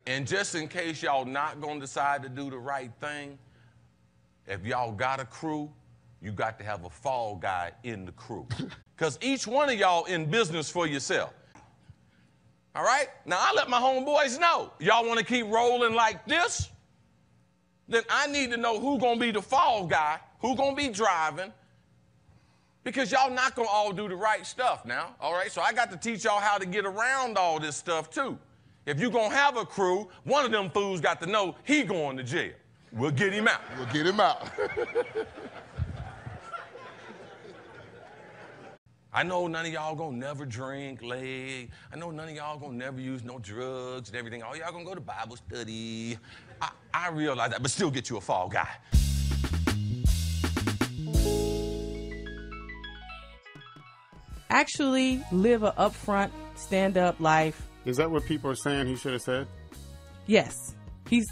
And just in case y'all not going to decide to do the right thing, if y'all got a crew, you got to have a fall guy in the crew. Because each one of y'all in business for yourself. All right? Now, I let my homeboys know. Y'all want to keep rolling like this? Then I need to know who's going to be the fall guy, who's going to be driving, because y'all not going to all do the right stuff now, all right? So I got to teach y'all how to get around all this stuff, too. If you're going to have a crew, one of them fools got to know he going to jail. We'll get him out. We'll get him out. I know none of y'all gonna never drink, leg. I know none of y'all gonna never use no drugs and everything. All y'all gonna go to Bible study. I realize that, but still get you a fall guy. Actually live a upfront, stand-up life. Is that what people are saying he should have said? Yes.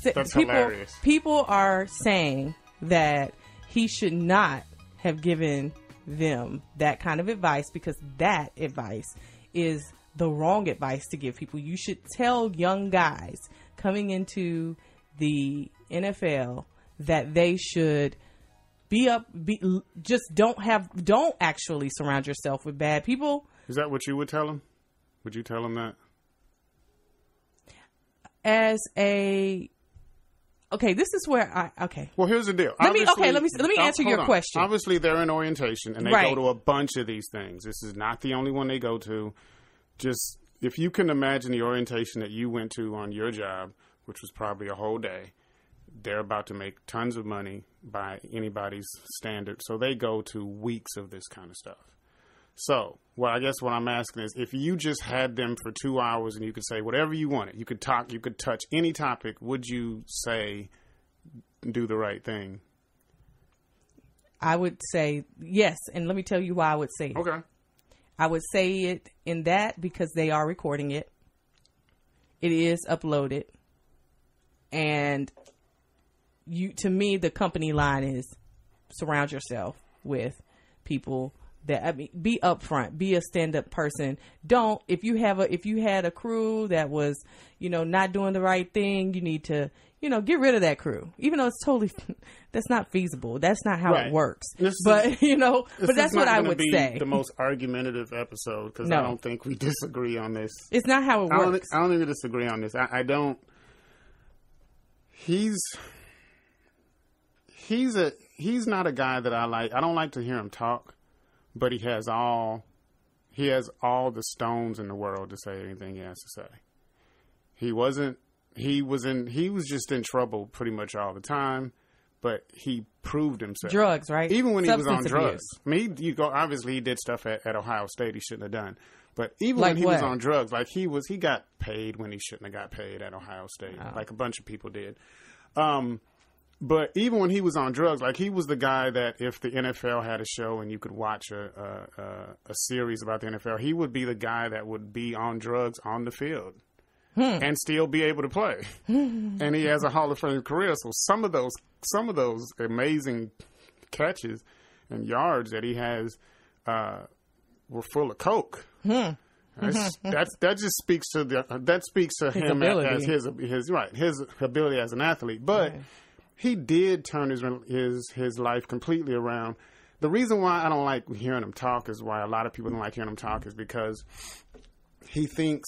That's hilarious. People are saying that he should not have given them that kind of advice, because that advice is the wrong advice to give people. You should tell young guys coming into the NFL that they should don't actually surround yourself with bad people. Is that what you would tell them? Would you tell them that? Okay, this is where Well, here's the deal. Let me answer your question. Obviously, they're in orientation, and they go to a bunch of these things. This is not the only one they go to. Just, if you can imagine the orientation that you went to on your job, which was probably a whole day, they're about to make tons of money by anybody's standard. So they go to weeks of this kind of stuff. So, well, I guess what I'm asking is, if you just had them for 2 hours and you could say whatever you wanted, you could talk, you could touch any topic, would you say do the right thing? I would say yes, and let me tell you why I would say it. Okay. I would say it in that because they are recording it. It is uploaded. And to me, the company line is surround yourself with people that, be upfront, be a stand-up person. Don't, if you had a crew that was, not doing the right thing, you need to, get rid of that crew. Even though it's totally, that's not feasible. That's not how it works. But that's what I would say. The most argumentative episode, because I don't think we disagree on this. It's not how it works. I don't even disagree on this. I don't. He's not a guy that I like. I don't like to hear him talk. But he has all the stones in the world to say anything he has to say. He was just in trouble pretty much all the time, but he proved himself. Drugs, right? Even when Substance he was on drugs. abuse. Obviously he did stuff at Ohio State he shouldn't have done. But even when he was on drugs, he got paid when he shouldn't have got paid at Ohio State. Oh. Like a bunch of people did. But even when he was on drugs, he was the guy that if the NFL had a show and you could watch a series about the NFL, he would be the guy that would be on drugs on the field and still be able to play. And he has a Hall of Fame career. So some of those amazing catches and yards that he has were full of coke. That just speaks to him as his ability as an athlete. But he did turn his life completely around. The reason why I don't like hearing him talk is why a lot of people don't like hearing him talk is because he thinks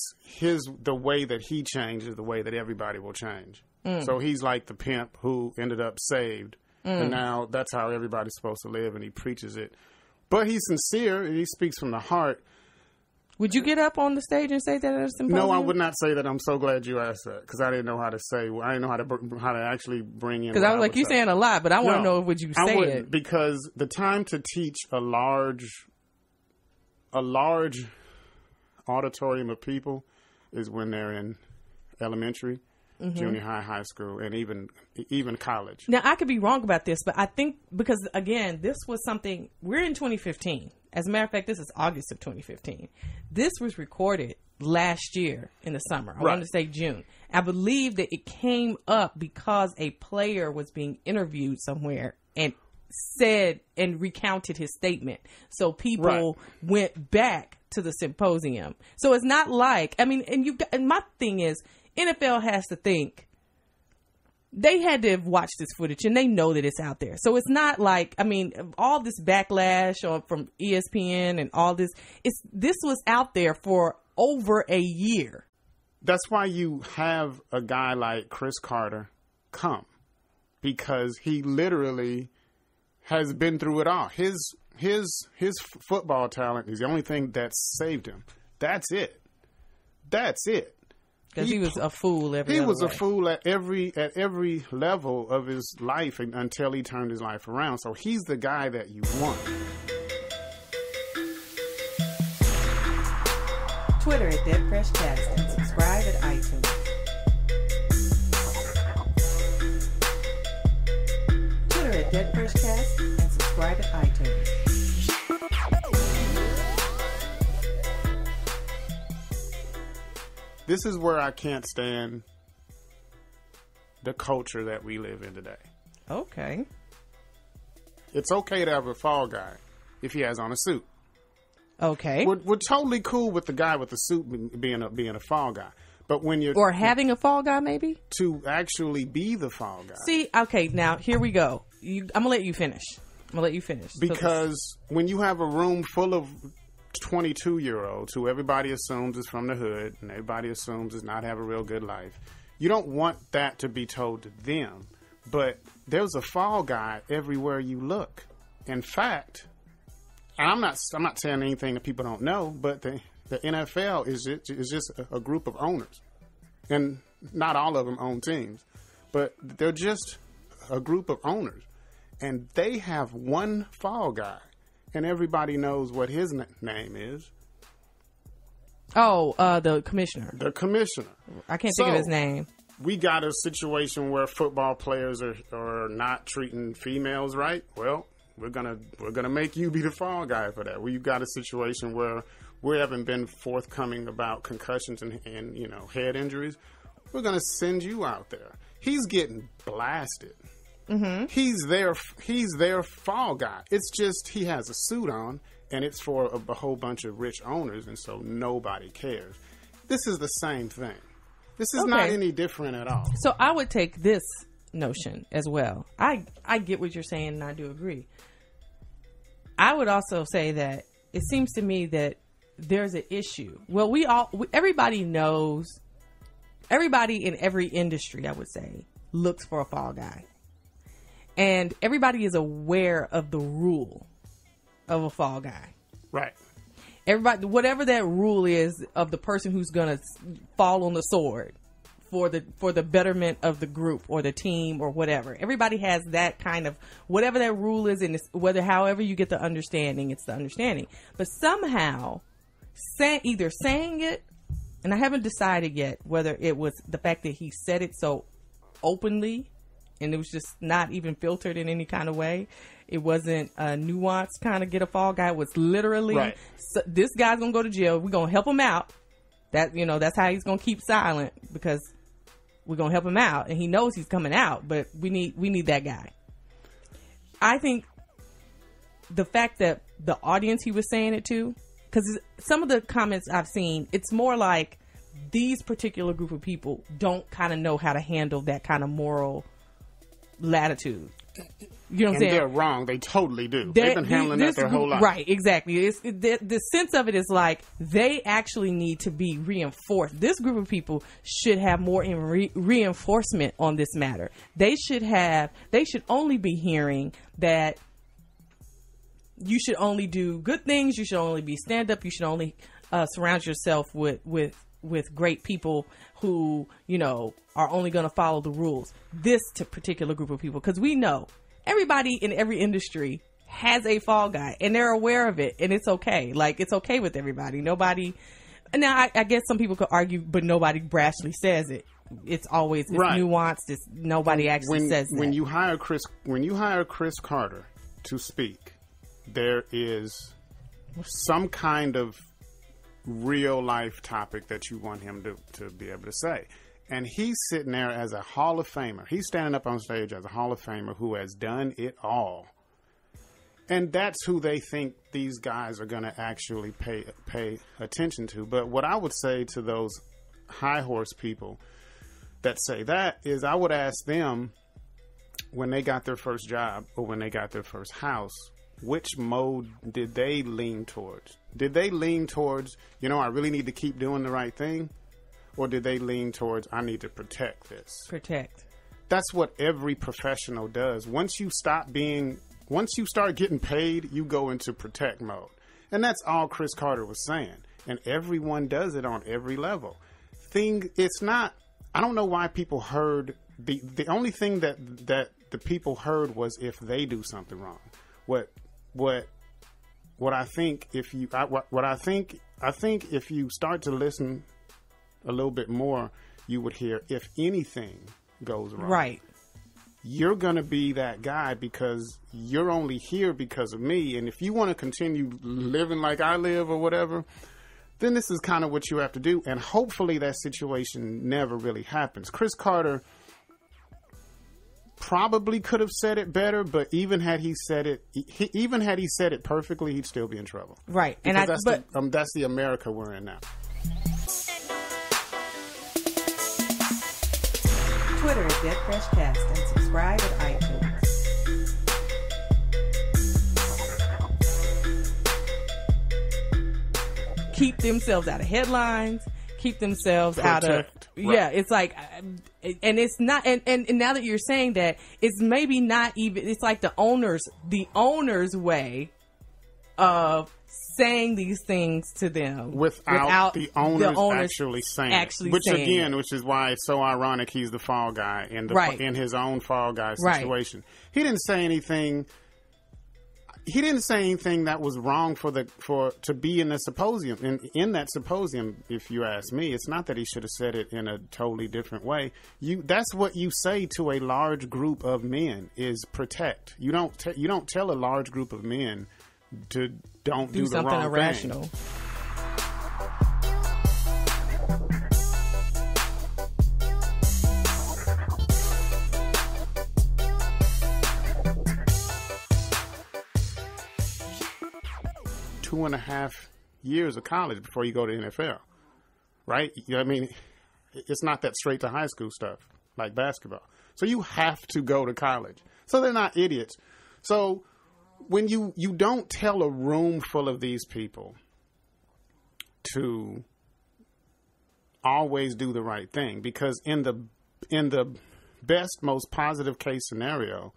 the way that he changed is the way that everybody will change. So he's like the pimp who ended up saved. And now that's how everybody's supposed to live, and he preaches it. But he's sincere, and he speaks from the heart. Would you get up on the stage and say that at a symposium? No, I would not say that. I'm so glad you asked that, because I didn't know how to say. I didn't know how to actually bring in. Because I was like, you're saying a lot, but I want to know, would you say it? Because the time to teach a large auditorium of people is when they're in elementary, junior high, high school, and even college. Now, I could be wrong about this, but I think because, again, this was something, we're in 2015. As a matter of fact, this is August of 2015. This was recorded last year in the summer. I want to say June. I believe that it came up because a player was being interviewed somewhere and said and recounted his statement. So people went back to the symposium. So it's not like, and my thing is, NFL has to think they had to have watched this footage and they know that it's out there. So it's not like, I mean, all this backlash from ESPN and all this, this was out there for over a year. That's why you have a guy like Cris Carter come, because he literally has been through it all. His football talent is the only thing that saved him. That's it. That's it. Because he was a fool every He was way. a fool at every level of his life until he turned his life around. So he's the guy that you want. Twitter at deadFRESHcast and subscribe at iTunes. Twitter at deadFRESHcast and subscribe at iTunes. This is where I can't stand the culture that we live in today. Okay. It's okay to have a fall guy if he has on a suit. Okay. We're totally cool with the guy with the suit being a fall guy. But when you're... Or having a fall guy, maybe? To actually be the fall guy. See, okay, now, here we go. I'm going to let you finish. Because when you have a room full of 22-year-olds who everybody assumes is from the hood and everybody assumes does not have a real good life, you don't want that to be told to them. But there's a fall guy everywhere you look. In fact, I'm not saying anything that people don't know, but the NFL is just a group of owners. And not all of them own teams, but they're just a group of owners. And they have one fall guy. And everybody knows what his name is. Oh, the commissioner. The commissioner. I can't think of his name. We got a situation where football players are not treating females right. Well, we're gonna make you be the fall guy for that. We've got a situation where we haven't been forthcoming about concussions and head injuries. We're gonna send you out there. He's getting blasted. Mm-hmm. He's their fall guy. It's just he has a suit on, and it's for a whole bunch of rich owners, and so nobody cares. This is the same thing. This is not any different at all. So I would take this notion as well. I get what you're saying, and I do agree. I would also say that it seems to me that there's an issue. Well, everybody knows, everybody in every industry, I would say, looks for a fall guy. And everybody is aware of the rule of a fall guy. Right. Everybody, whatever that rule is of the person who's going to fall on the sword for the betterment of the group or the team or whatever. Everybody has that kind of, whatever that rule is, and however you get the understanding, it's the understanding. But somehow, either saying it, and I haven't decided yet whether it was the fact that he said it so openly, and it was just not even filtered in any kind of way. It wasn't a nuanced kind of get a fall guy. It was literally, right. So this guy's going to go to jail. We're going to help him out. That's how he's going to keep silent, because we're going to help him out. And he knows he's coming out, but we need that guy. I think the fact that the audience he was saying it to, because some of the comments I've seen, it's more like these particular group of people don't kind of know how to handle that kind of moral latitude. You know what I'm saying? They're wrong. They totally do. They've been handling that their whole life. Right, exactly. The sense of it is like they actually need to be reinforced. This group of people should have more reinforcement on this matter. They should only be hearing that you should only do good things. You should only be stand up. You should only surround yourself with great people who, are only going to follow the rules. This particular group of people, because we know everybody in every industry has a fall guy and they're aware of it, and it's okay. Like, it's okay with everybody. Nobody. Now, I guess some people could argue, but nobody brashly says it. It's always right. Nuanced. Nobody actually says that. When you hire Cris Carter to speak, there is some kind of real life topic that you want him to be able to say. And he's sitting there as a Hall of Famer. He's standing up on stage as a Hall of Famer who has done it all. And that's who they think these guys are going to actually pay attention to. But what I would say to those high horse people that say that is I would ask them when they got their first job or when they got their first house, which mode did they lean towards? Did they lean towards, I really need to keep doing the right thing? Or did they lean towards, I need to protect this? Protect. That's what every professional does. Once you start getting paid, you go into protect mode. And that's all Cris Carter was saying. And everyone does it on every level. I don't know why people heard, the only thing that the people heard was if they do something wrong. I think if you start to listen a little bit more, you would hear if anything goes wrong. Right. You're going to be that guy because you're only here because of me. And if you want to continue living like I live or whatever, then this is kind of what you have to do. And hopefully that situation never really happens. Cris Carter probably could have said it better, but even had he said it perfectly, he'd still be in trouble. Right. Because that's the America we're in now. Twitter is deadFRESHcast and subscribe at iTunes. Keep themselves out of headlines. Keep themselves out of... Right. Yeah, it's like... And it's not... And now that you're saying that, it's maybe not even... It's like the owner's way of saying these things to them without the owners actually saying it. Which is why it's so ironic he's the fall guy in his own fall guy situation. Right. He didn't say anything that was wrong to be in the symposium. In that symposium, if you ask me, it's not that he should have said it in a totally different way. That's what you say to a large group of men is protect. You don't tell a large group of men to don't do the wrong irrational thing. Two and a half years of college before you go to NFL, right? I mean, it's not that straight to high school stuff like basketball. So you have to go to college. So they're not idiots. So when you don't tell a room full of these people to always do the right thing, because in the best, most positive case scenario,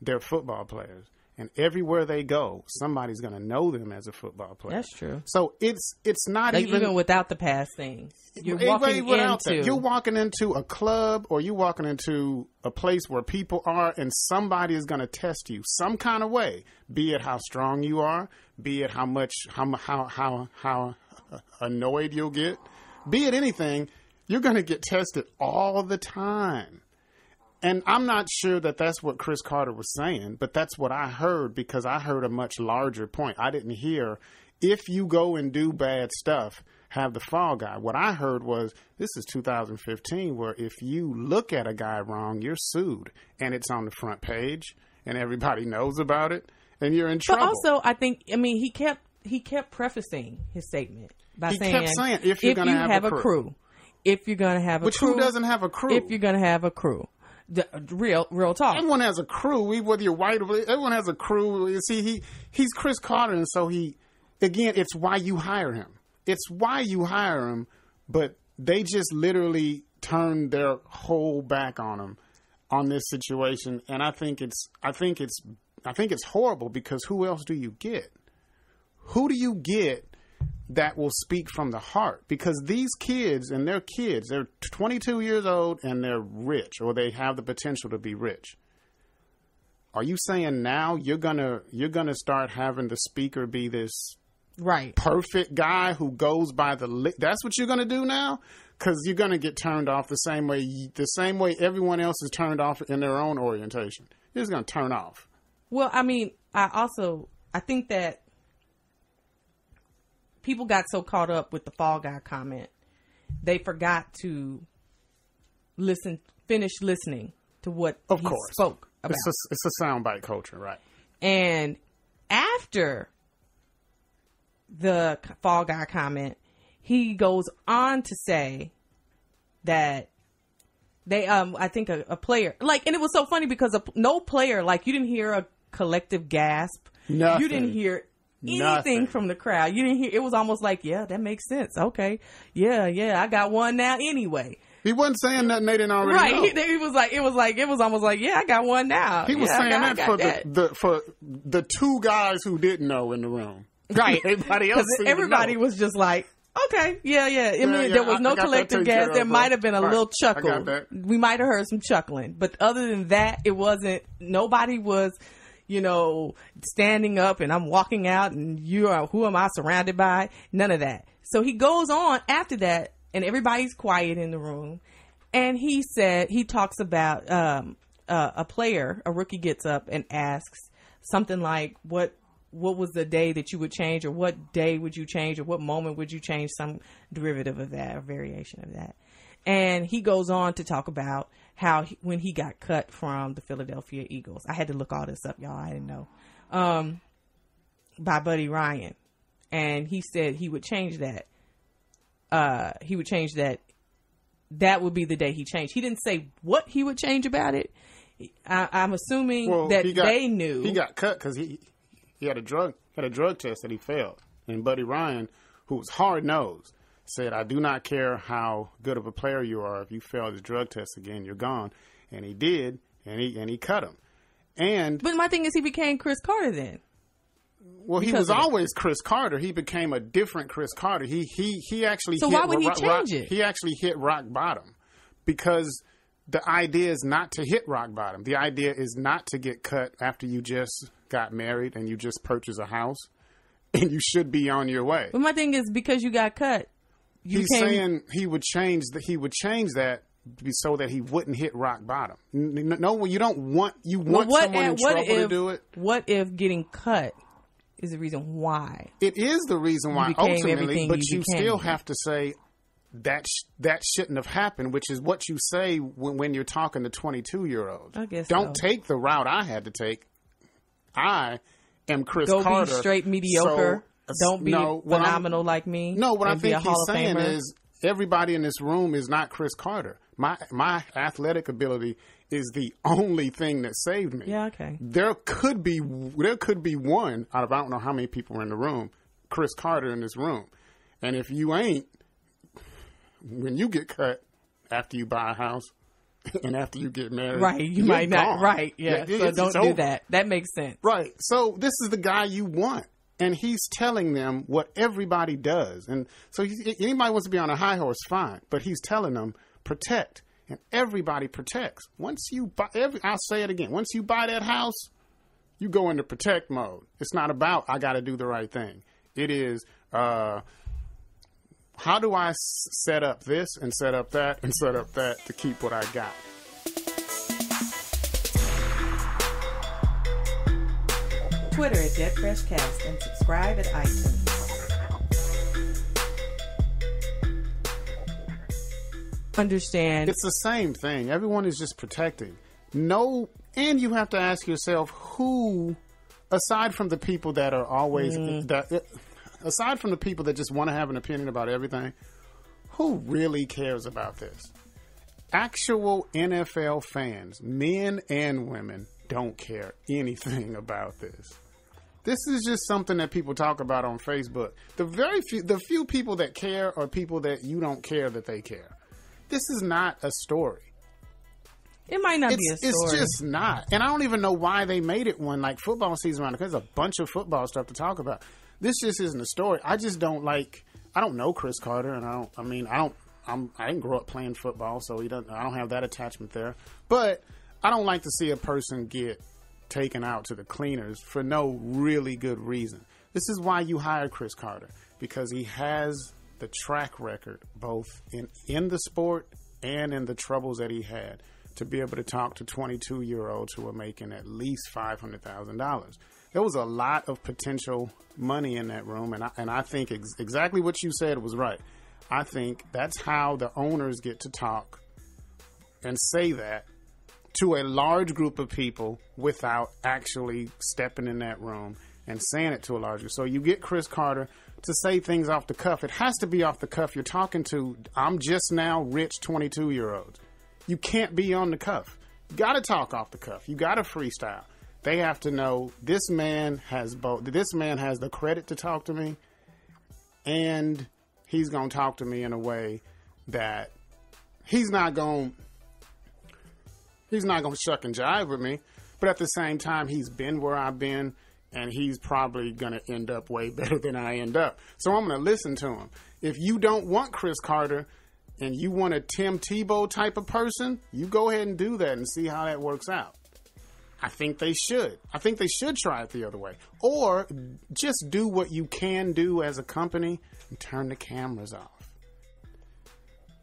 they're football players. And everywhere they go, somebody's going to know them as a football player. That's true. So it's not like even without the past thing. You're walking into a club or you're walking into a place where people are, and somebody is going to test you some kind of way. Be it how strong you are, be it how annoyed you'll get, be it anything. You're going to get tested all the time. And I'm not sure that that's what Cris Carter was saying, but that's what I heard, because I heard a much larger point. I didn't hear, if you go and do bad stuff, have the fall guy. What I heard was, this is 2015, where if you look at a guy wrong, you're sued. And it's on the front page, and everybody knows about it, and you're in trouble. But also, he kept prefacing his statement by saying, if you're going to have a crew. If you're going to have a crew. Which who doesn't have a crew? If you're going to have a crew. Real talk. Everyone has a crew. Whether you're white or everyone has a crew. You see, he's Cris Carter, and so it's why you hire him. It's why you hire him, but they just literally turned their whole back on him on this situation, and I think it's horrible, because who else do you get? Who do you get that will speak from the heart? Because these kids, they're 22 years old and they're rich, or they have the potential to be rich. Are you saying now you're gonna start having the speaker be this perfect guy who goes by that's what you're gonna do now? Because you're gonna get turned off the same way everyone else is turned off in their own orientation. You're just gonna turn off. Well, I think that people got so caught up with the fall guy comment, they forgot to finish listening to what he spoke about. It's a soundbite culture, right? And after the fall guy comment, he goes on to say that They, I think a player, like, and it was so funny because no player, like, you didn't hear a collective gasp. Nothing. You didn't hear anything from the crowd. You didn't hear, it was almost like, yeah, that makes sense. Okay. Yeah, I got one now anyway. He wasn't saying nothing they didn't already know. Right. It was almost like, yeah, I got one now. He was saying for the two guys who didn't know in the room. Right. Everybody was just like, okay, yeah. I mean, there was no collective gas. There might have been a little chuckle. We might have heard some chuckling. But other than that, it wasn't, nobody was, standing up and I'm walking out and who am I surrounded by? None of that. So he goes on after that and everybody's quiet in the room. And he talks about a player, a rookie gets up and asks something like, what was the day that you would change, or what day would you change, or what moment would you change, some derivative of that or variation of that. And he goes on to talk about how when he got cut from the Philadelphia Eagles, I had to look all this up, y'all, I didn't know, by Buddy Ryan. And he said he would change that. That would be the day he changed. He didn't say what he would change about it. I'm assuming that they knew. He got cut because he had a drug test that he failed. And Buddy Ryan, who was hard-nosed, said, I do not care how good of a player you are. If you fail the drug test again, you're gone. And he did, and he cut him. But my thing is, he became Cris Carter then. Well, he was always Cris Carter. He became a different Cris Carter. He actually So why would he change it? He actually hit rock bottom because the idea is not to hit rock bottom. The idea is not to get cut after you just got married and you just purchased a house and you should be on your way. But my thing is, because you got cut, he's saying he would change that so that he wouldn't hit rock bottom. No, you don't want someone in trouble to do it. What if getting cut is the reason why? It is the reason why ultimately, but you still have to say that shouldn't have happened, which is what you say when you're talking to 22-year-olds. I guess don't take the route I had to take. I am Cris Carter. Go be straight mediocre. Don't be phenomenal like me. No, what I think he's saying is everybody in this room is not Cris Carter. My athletic ability is the only thing that saved me. Yeah, okay. There could be one out of I don't know how many people are in the room, Cris Carter in this room. And if you ain't, when you get cut after you buy a house and after you get married, right, you might not, gone. Right, yeah. So don't do that. That makes sense. Right. So this is the guy you want. And he's telling them what everybody does. And so anybody wants to be on a high horse, fine. But he's telling them, protect. And everybody protects. Once you buy, I'll say it again. Once you buy that house, you go into protect mode. It's not about, I got to do the right thing. It is, how do I set up this and set up that and set up that to keep what I got? Twitter at deadFRESHcast and subscribe at iTunes. Understand. It's the same thing. Everyone is just protecting. No, and you have to ask yourself who, aside from the people that are always, aside from the people that just want to have an opinion about everything, who really cares about this? Actual NFL fans, men and women, don't care anything about this. This is just something that people talk about on Facebook. The few people that care are people that you don't care that they care. This is not a story. It might not be a story. It's just not. And I don't even know why they made it one, like football season around, because there's a bunch of football stuff to talk about. This just isn't a story. I just don't I don't know Cris Carter, and I didn't grow up playing football, so I don't have that attachment there. But I don't like to see a person get taken out to the cleaners for no really good reason. This is why you hired Cris Carter, because he has the track record, both in the sport and in the troubles that he had, to be able to talk to 22-year-olds who are making at least $500,000. There was a lot of potential money in that room, and I think exactly what you said was right. I think that's how the owners get to talk and say that to a large group of people without actually stepping in that room and saying it to a large group. So you get Cris Carter to say things off the cuff. It has to be off the cuff. You're talking to, I'm just now rich 22-year-olds. You can't be on the cuff. You got to talk off the cuff. You got to freestyle. They have to know this man has both. This man has the credit to talk to me, and he's going to talk to me in a way that he's not going to shuck and jive with me, but at the same time, he's been where I've been, and he's probably going to end up way better than I end up. So I'm going to listen to him. If you don't want Cris Carter and you want a Tim Tebow type of person, you go ahead and do that and see how that works out. I think they should. I think they should try it the other way. Or just do what you can do as a company and turn the cameras off.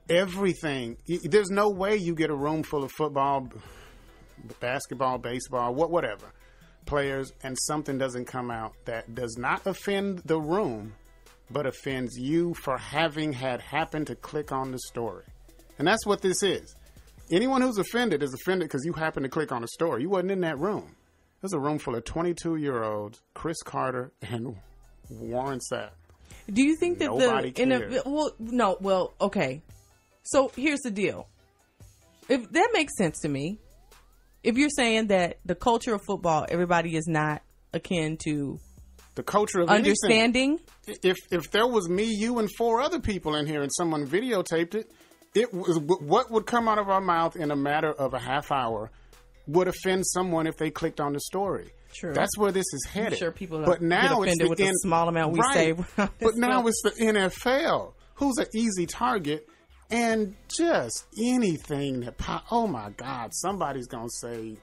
Everything. There's no way you get a room full of football, basketball, baseball, whatever players, and something doesn't come out that does not offend the room, but offends you for having had happened to click on the story. And that's what this is. Anyone who's offended is offended because you happened to click on a story. You wasn't in that room. There's a room full of 22-year-olds, Cris Carter and Warren Sapp. Do you think that Nobody cares. Okay. So here's the deal. If that makes sense to me, if you're saying that the culture of football, everybody is not akin to the culture of understanding. Anything. If there was me, you, and 4 other people in here, and someone videotaped it, it was what would come out of our mouth in a matter of a half hour would offend someone if they clicked on the story. True. That's where this is headed. I'm sure people but now get offended with the small amount we say. But now it's the NFL, who's an easy target, and just anything that oh my God, somebody's gonna say.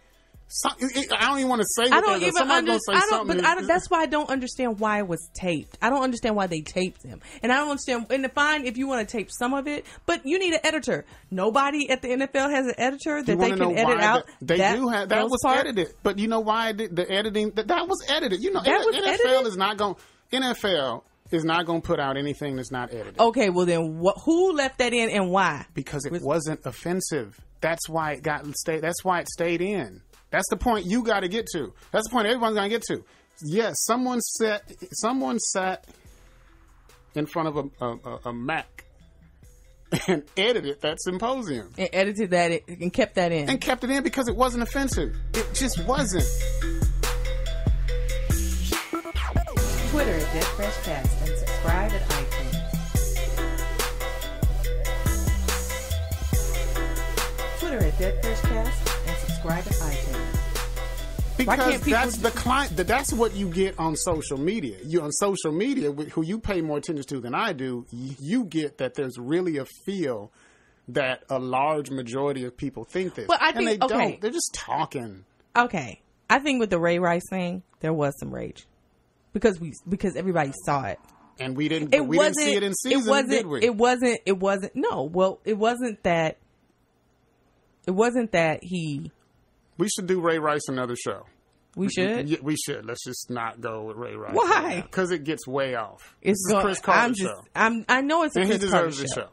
I don't even want to say. I don't even understand. That's why I don't understand why it was taped. I don't understand why they taped them, and I don't understand. And fine if you want to tape some of it, but you need an editor. Nobody at the NFL has an editor that they can edit out. They do have that was edited, but you know why the editing that was edited. You know, NFL is not going. NFL is not going to put out anything that's not edited. Okay, well then, who left that in and why? Because it wasn't offensive. That's why it That's why it stayed in. That's the point you got to get to. That's the point everyone's going to get to. Yes, someone sat in front of a Mac and edited that symposium. And edited that and kept that in. And kept it in because it wasn't offensive. It just wasn't. Twitter at deadFRESHcast and subscribe at iTunes. Twitter at deadFRESHcast and subscribe at iTunes. Because that's the client. That's what you get on social media. You on social media, who you pay more attention to than I do, you get that there's really a feel that a large majority of people think this. Well, I think, and they don't. They're just talking. Okay, I think with the Ray Rice thing, there was some rage because everybody saw it, and we didn't. We didn't see it in season, did we? It wasn't. No. Well, it wasn't that. It wasn't that he. We should do Ray Rice another show. We should? We should. Let's just not go with Ray Rice. Why? Because it gets way off. It's a Cris Carter show. I know it's a Cris Carter show.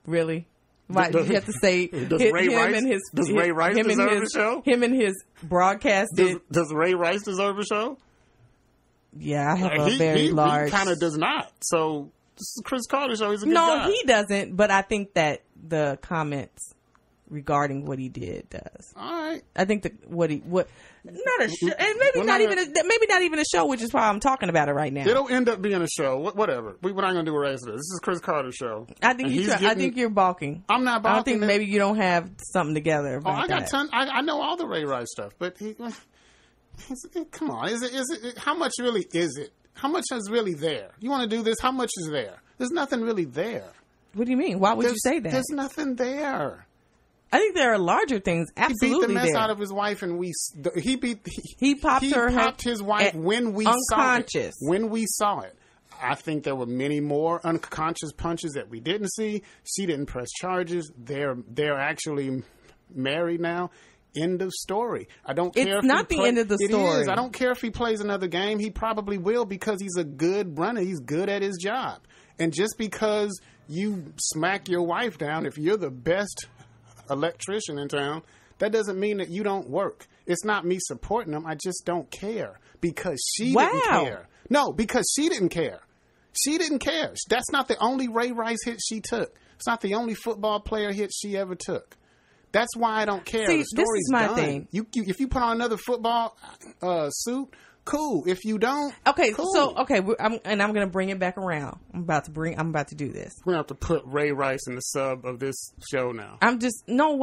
Really? Why you have to say does Ray Rice deserve a show? Him and his broadcast. Does Ray Rice deserve a show? Yeah, I have a very large. He kind of does not. So this is a Cris Carter show. He's a good guy. No, he doesn't. But I think the comments regarding what he did does. All right. I think not a show, and maybe not even a show, which is why I'm talking about it right now. It'll end up being a show. Whatever. We're not going to do a race of this. This is Cris Carter's show. I think you're balking. I'm not balking. I don't think maybe you don't have something together. I got tons. I know all the Ray Rice stuff, but come on. Is it? How much really is it? How much is really there? You want to do this? How much is there? There's nothing really there. What do you mean? Why would you say that? There's nothing there. I think there are larger things. Absolutely, he beat the mess there. out of his wife, and he popped his wife when we unconscious. saw it. When we saw it, I think there were many more unconscious punches that we didn't see. She didn't press charges. They're actually married now. End of story. I don't care. It's not the end of the story. It is. I don't care if he plays another game. He probably will because he's a good runner. He's good at his job. And just because you smack your wife down, if you're the best electrician in town, that doesn't mean that you don't work. It's not me supporting him. I just don't care because she didn't care. No, because she didn't care. She didn't care. That's not the only Ray Rice hit she took. It's not the only football player hit she ever took. That's why I don't care. See, the story's this is my done. thing. If you put on another football suit, cool. If you don't, cool. I'm going to bring it back around. I'm about to do this. We're going to have to put Ray Rice in the sub of this show now. I just want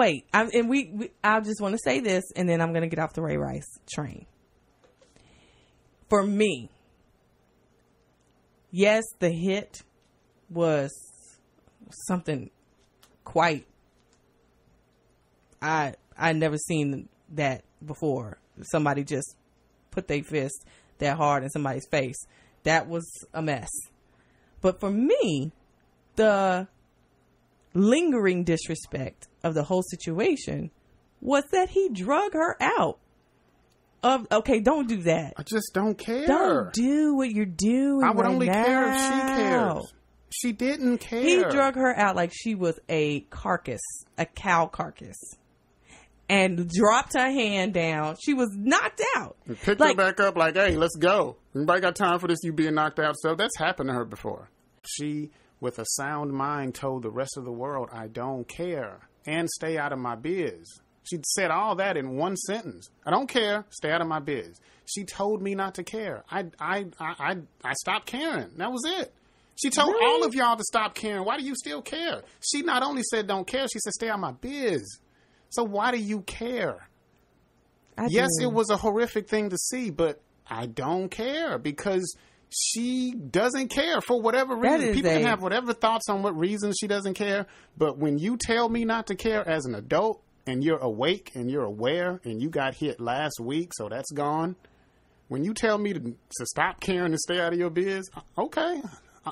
to say this, and then I'm going to get off the Ray Rice train. For me, yes, the hit was something quite. I never seen that before. Somebody just put their fist that hard in somebody's face. That was a mess. But for me, the lingering disrespect of the whole situation was that he drug her out. Don't do that. I just don't care. Don't do what you're doing. I would right only now. care if she cares. She didn't care. He drug her out like she was a carcass, a cow carcass, and dropped her hand down. She was knocked out. And picked her back up like, hey, let's go. Anybody got time for this? You being knocked out. So that's happened to her before. She, with a sound mind, told the rest of the world, I don't care. And stay out of my biz. She said all that in one sentence. I don't care. Stay out of my biz. She told me not to care. I stopped caring. That was it. She told all of y'all to stop caring. Why do you still care? She not only said don't care, she said stay out of my biz. So why do you care? Yes, it was a horrific thing to see, but I don't care because she doesn't care for whatever reason. People can have whatever thoughts on what reasons she doesn't care, but when you tell me not to care as an adult and you're awake and you're aware and you got hit last week, so that's gone. When you tell me to stop caring and stay out of your biz, okay,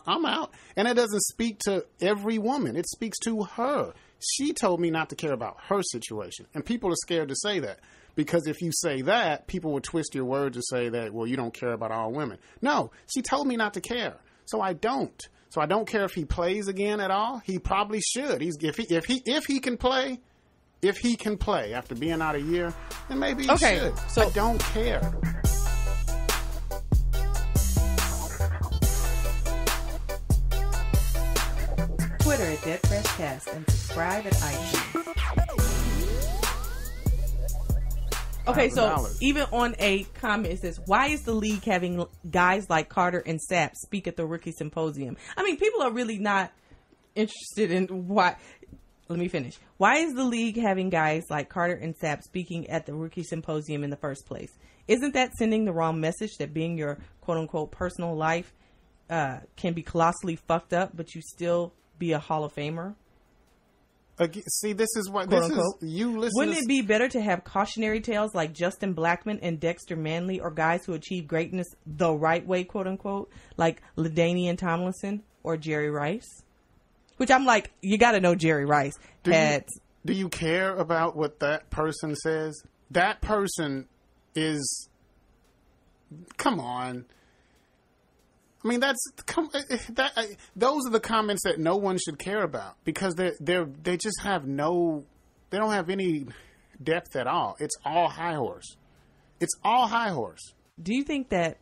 I'm out. And it doesn't speak to every woman. It speaks to her. She told me not to care about her situation. And people are scared to say that. Because if you say that, people will twist your words to say that, well, you don't care about all women. No, she told me not to care. So I don't. So I don't care if he plays again at all. He probably should. If he can play after being out a year, then maybe he should. So I don't care. Twitter at deadFRESHcast and subscribe at iTunes. Okay, so even on a comment, it says, why is the league having guys like Carter and Sapp speak at the rookie symposium? I mean, people are really not interested in why. Let me finish. Why is the league having guys like Carter and Sapp speaking at the rookie symposium in the first place? Isn't that sending the wrong message that being your quote unquote personal life can be colossally fucked up, but you still be a Hall of Famer? See, this is what quote this unquote. Is. You listen. Wouldn't it be better to have cautionary tales like Justin Blackmon and Dexter Manley, or guys who achieve greatness the right way, quote unquote, like LaDainian Tomlinson or Jerry Rice? Which I'm like, you got to know Jerry Rice Do you care about what that person says? That person is. Come on. I mean, those are the comments that no one should care about because they just have they don't have any depth at all. It's all high horse. It's all high horse. Do you think that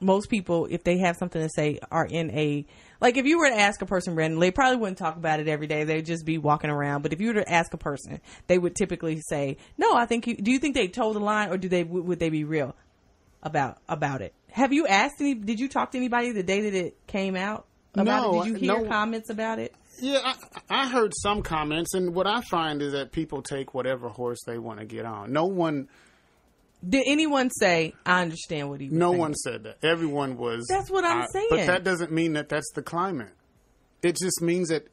most people, if they have something to say, are in a, like if you were to ask a person randomly, they probably wouldn't talk about it every day. They'd just be walking around. But if you were to ask a person, they would typically say, no, I think do you think they told the line, or would they be real about it? Have you asked did you talk to anybody the day that it came out about it? Did you hear comments about it? Yeah, I heard some comments, and what I find is that people take whatever horse they want to get on. No one... Did anyone say, I understand what he was saying? No one said that. Everyone was... That's what I'm saying. But that doesn't mean that that's the climate. It just means that...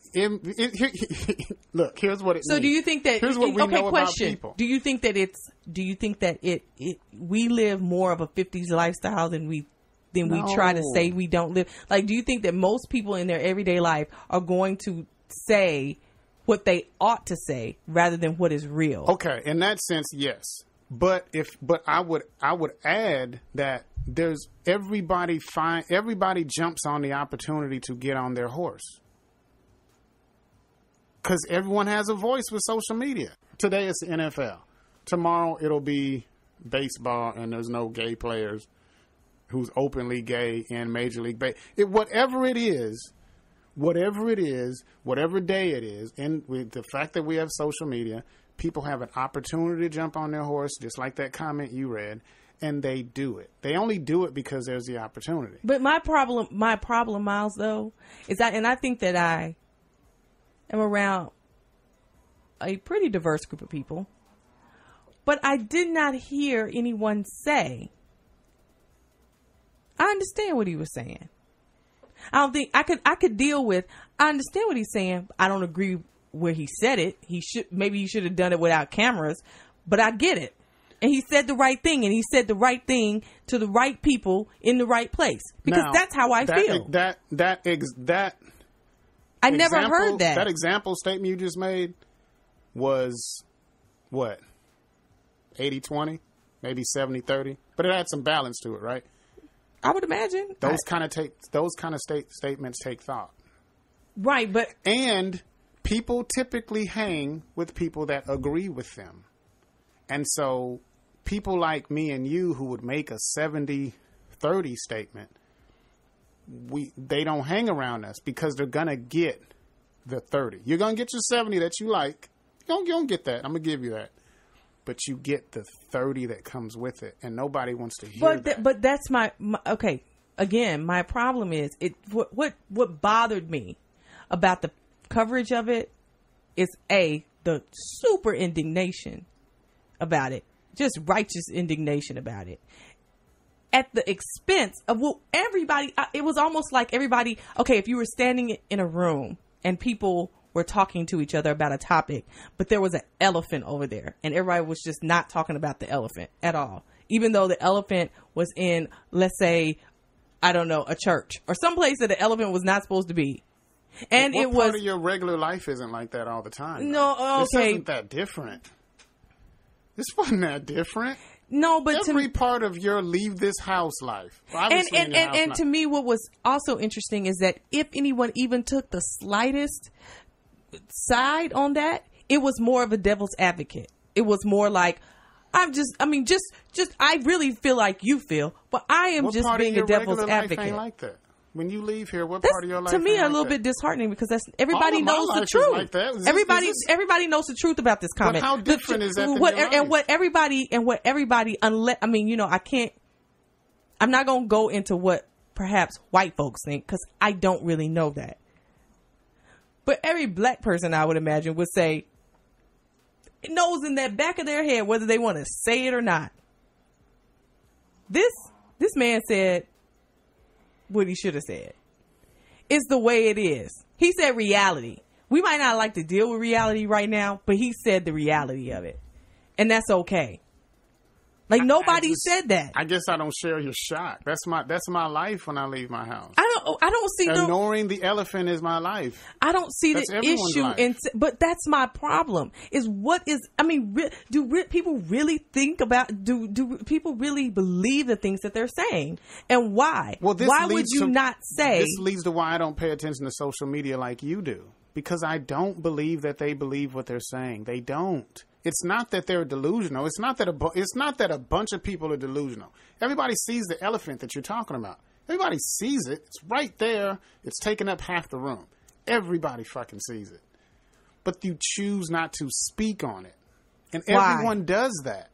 Look, here's what it means. So do you think that... Here's what we know about people. Do you think that we live more of a 50s lifestyle than we try to say we don't live? Like, do you think that most people in their everyday life are going to say what they ought to say rather than what is real? Okay, in that sense, yes. But I would add that there's everybody jumps on the opportunity to get on their horse. Because everyone has a voice with social media. Today it's the NFL. Tomorrow it'll be baseball, and there's no gay players who's openly gay in Major League Baseball. Whatever it is, whatever it is, whatever day it is, and with the fact that we have social media, people have an opportunity to jump on their horse, just like that comment you read, and they do it. They only do it because there's the opportunity. But my problem, Miles, though, is and I think that I am around a pretty diverse group of people, but I did not hear anyone say, I understand what he was saying. I don't think I could deal with, I understand what he's saying. I don't agree where he said it. Maybe he should have done it without cameras, but I get it. And he said the right thing, and he said the right thing to the right people in the right place. Because now, that's how I feel. I never heard that. That example statement you just made was what? 80-20? Maybe 70-30? But it had some balance to it, right? I would imagine. Those kind of statements take thought. Right, but and people typically hang with people that agree with them. And so people like me and you who would make a 70-30 statement, they don't hang around us because they're going to get the 30. You're going to get your 70 that you like. You don't get that. I'm going to give you that. But you get the 30 that comes with it, and nobody wants to hear that. But that's my okay. Again, my problem is what bothered me about the coverage of it is the super indignation about it, just righteous indignation about it, at the expense of everybody. It was almost like everybody. Okay, if you were standing in a room and people were talking to each other about a topic, but there was an elephant over there, and everybody was just not talking about the elephant at all, even though the elephant was in, let's say, I don't know, a church or someplace that the elephant was not supposed to be. And it was part of your regular life isn't like that all the time. No, okay, this isn't that different. This wasn't that different. No, but every part of your leave this house life. And to me, what was also interesting is that if anyone even took the slightest side on that, it was more of a devil's advocate. It was more like, I really feel like you feel, but I am just being a devil's advocate. Ain't like that. When you leave here, what part of your life? To me, a little bit disheartening because everybody knows the truth. Like that. Everybody knows the truth about this comment. But how different is that? I'm not going to go into what perhaps white folks think because I don't really know that. But every black person, I would imagine, would say, it knows in that back of their head whether they want to say it or not. This man said what he should have said. It's the way it is. He said reality. We might not like to deal with reality right now, but he said the reality of it. And that's okay. Like nobody said that. I guess I don't share your shock. That's my life when I leave my house. I don't see ignoring the elephant is my life. I don't see the issue but that's my problem. Do people really think about do people really believe the things that they're saying? And why? Well, why would you not say? This leads to why I don't pay attention to social media like you do. Because I don't believe that they believe what they're saying. They don't. It's not that they're delusional. It's not that a bunch of people are delusional. Everybody sees the elephant that you're talking about. Everybody sees it. It's right there. It's taking up half the room. Everybody fucking sees it. But you choose not to speak on it. And everyone does that.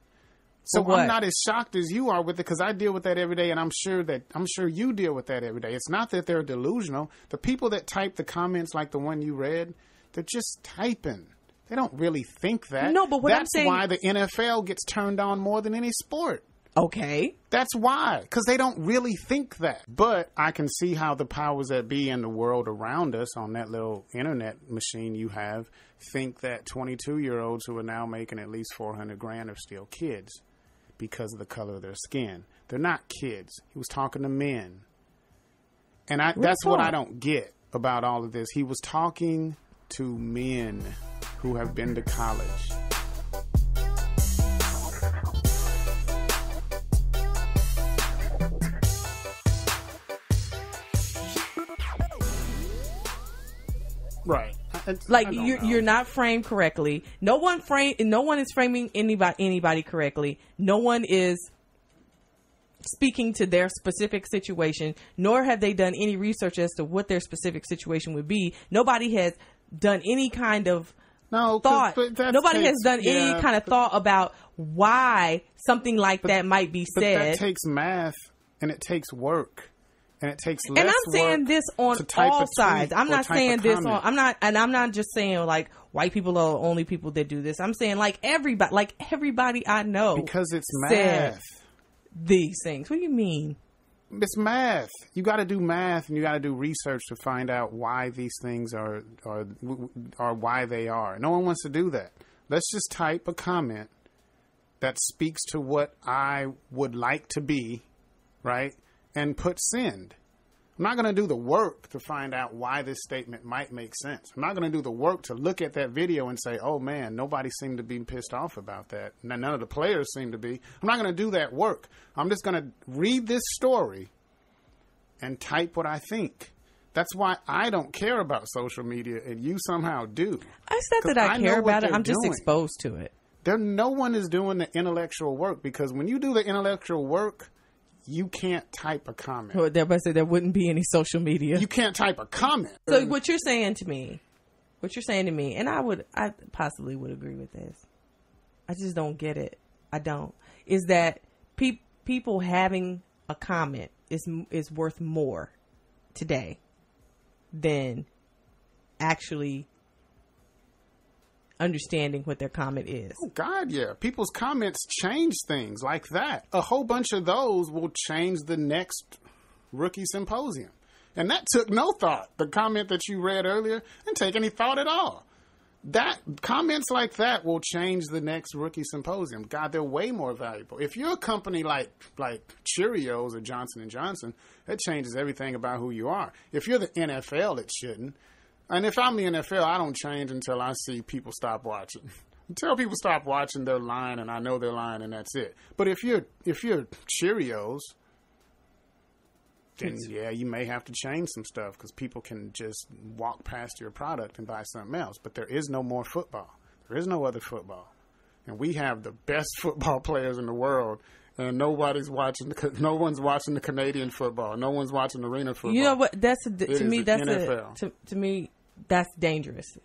So I'm not as shocked as you are with it because I deal with that every day, and I'm sure you deal with that every day. It's not that they're delusional. The people that type the comments like the one you read, they're just typing. They don't really think that. No, but that's why the NFL gets turned on more than any sport. Okay. That's why. Because they don't really think that. But I can see how the powers that be in the world around us on that little internet machine you have think that 22-year-olds who are now making at least $400,000 are still kids because of the color of their skin. They're not kids. He was talking to men. And that's what I don't get about all of this. He was talking to men who have been to college. Right. Like you're not framed correctly. No one is framing anybody correctly. No one is speaking to their specific situation, nor have they done any research as to what their specific situation would be. Nobody has done any kind of thought. Nobody has done any kind of thought about why something like that might be said. But that takes math and it takes work. And it takes less work. And I'm saying this on all sides. I'm not saying this on, I'm not just saying like white people are the only people that do this. I'm saying like everybody I know. Because it's math. These things. What do you mean? It's math. You got to do math and you got to do research to find out why these things are why they are. No one wants to do that. Let's just type a comment that speaks to what I would like to be, right? And put send. I'm not going to do the work to find out why this statement might make sense. I'm not going to do the work to look at that video and say, oh man, nobody seemed to be pissed off about that. None of the players seem to be. I'm not going to do that work. I'm just going to read this story and type what I think. That's why I don't care about social media and you somehow do. It's not that I care about it. I'm just exposed to it. No one is doing the intellectual work, because when you do the intellectual work, you can't type a comment. Well, there wouldn't be any social media. You can't type a comment. So what you're saying to me, and I possibly would agree with this. I just don't get it. I don't. Is that people having a comment is worth more today than actually understanding what their comment is. Oh, God, yeah. People's comments change things like that. A whole bunch of those will change the next rookie symposium. And that took no thought. The comment that you read earlier didn't take any thought at all. Comments like that will change the next rookie symposium. God, they're way more valuable. If you're a company like Cheerios or Johnson & Johnson, that changes everything about who you are. If you're the NFL, it shouldn't. And if I'm the NFL, I don't change until I see people stop watching. Until people stop watching, they're lying, and I know they're lying, and that's it. But if you're Cheerios, then yeah, you may have to change some stuff because people can just walk past your product and buy something else. But there is no more football. There is no other football, and we have the best football players in the world. And no one's watching the Canadian football. No one's watching arena football. You know what? To me, that's dangerous.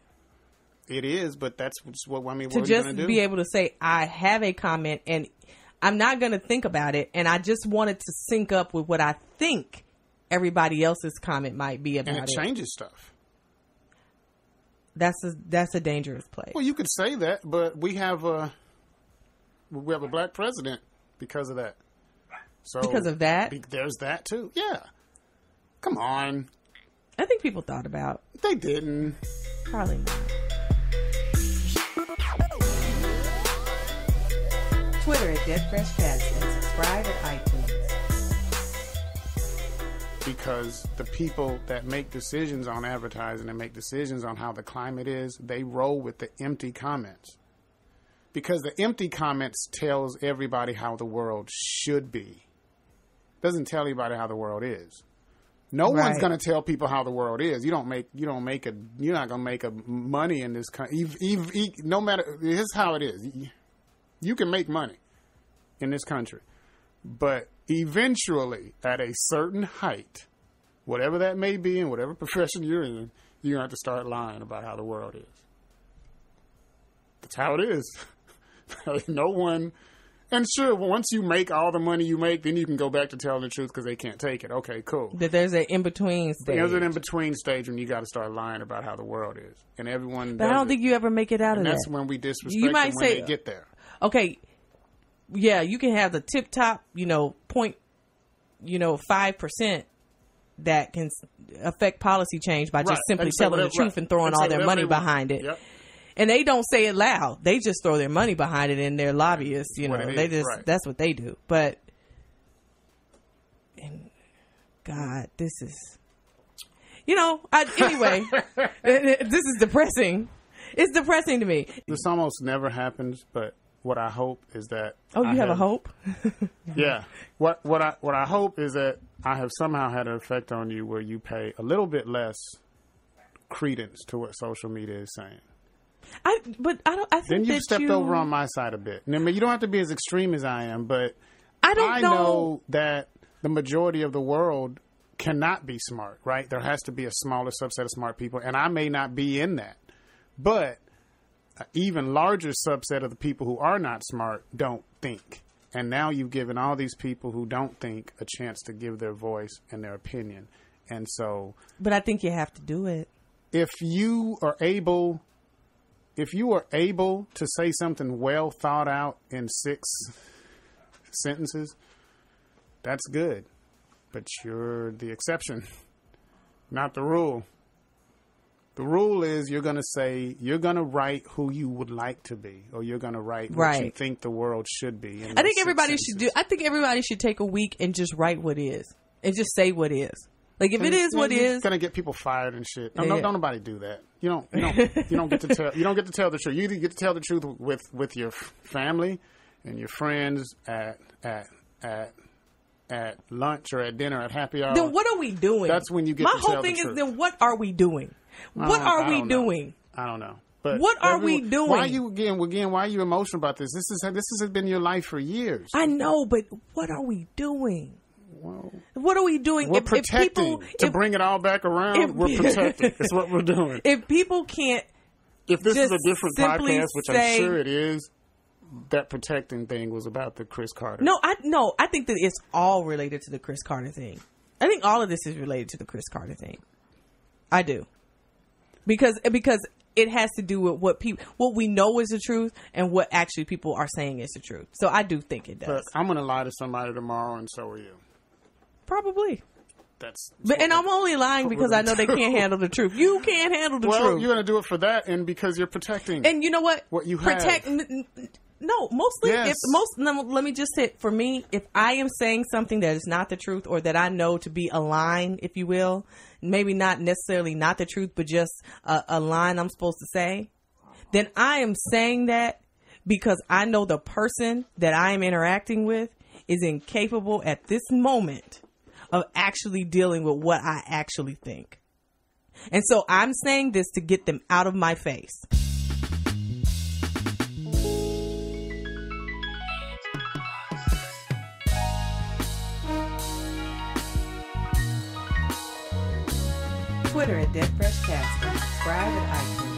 It is, but that's what I mean. To just be able to say, I have a comment, and I'm not going to think about it, and I just want it to sync up with what I think everybody else's comment might be about it. And it changes stuff. That's a dangerous place. Well, you could say that, but we have a black president. Because of that. So because of that? There's that too. Yeah. Come on. I think people thought about. They didn't. Probably not. Twitter at deadFRESHcast and subscribe at iTunes. Because the people that make decisions on advertising and make decisions on how the climate is, they roll with the empty comments. Because the empty comments tells everybody how the world should be. Doesn't tell anybody how the world is. No one's going to tell people how the world is. You're not going to make a money in this country. No matter, here's how it is. You can make money in this country. But eventually, at a certain height, whatever that may be in whatever profession you're in, you're going to have to start lying about how the world is. That's how it is. No one, and sure, once you make all the money you make, then you can go back to telling the truth because they can't take it. Okay, cool. That there's an in-between stage. There's an in-between stage when you got to start lying about how the world is. And everyone But I don't think you ever make it out of that. That's when we disrespect them when they get there. Okay, yeah, you can have the tip-top, 5% that can affect policy change by just simply telling the truth and throwing all their money behind it. Yep. And they don't say it loud. They just throw their money behind it, and they're lobbyists. That's what they do. But, God, this is, anyway, this is depressing. It's depressing to me. This almost never happens, but what I hope is that. Oh, you have a hope? Yeah. What I hope is that I have somehow had an effect on you where you pay a little bit less credence to what social media is saying. I think then you've stepped over on my side a bit. I mean, you don't have to be as extreme as I am, but I don't know. I know that the majority of the world cannot be smart, right? There has to be a smaller subset of smart people, and I may not be in that. But an even larger subset of the people who are not smart don't think. And now you've given all these people who don't think a chance to give their voice and their opinion. And so... But I think you have to do it. If you are able to say something well thought out in 6 sentences, that's good. But you're the exception, not the rule. The rule is you're going to write who you would like to be, or you're going to write what you think the world should be. I think everybody should take a week and just write what is, and just say what is. Like if it is what is, it's going to get people fired and shit. No, don't nobody do that. You don't get to tell the truth. You get to tell the truth with your family and your friends at lunch or at dinner, at happy hour. Then what are we doing? That's when you get to tell the truth. My whole thing is, then what are we doing? What are we doing? I don't know. But what are we doing? Why are you emotional about this? This has been your life for years. I know, but what are we doing? Well, what are we doing? We're protecting. To bring it all back around, we're protecting. That's what we're doing. If people can't... If this is a different podcast, which I'm sure it is, that protecting thing was about the Cris Carter. No, I think that it's all related to the Cris Carter thing. I think all of this is related to the Cris Carter thing. I do. Because it has to do with what we know is the truth and what actually people are saying is the truth. So I do think it does. But I'm going to lie to somebody tomorrow, and so are you. Probably. And I'm only lying because I know they can't handle the truth. You can't handle the truth. Well, you're going to do it for that, and because you're protecting. And you know what? What you have. No, mostly. Yes. Let me just say, for me, if I am saying something that is not the truth, or that I know to be a line, if you will, maybe not necessarily not the truth, but just a line I'm supposed to say, then I am saying that because I know the person that I am interacting with is incapable at this moment of actually dealing with what I actually think. And so I'm saying this to get them out of my face. Twitter at deadFRESHcast. Subscribe at iTunes.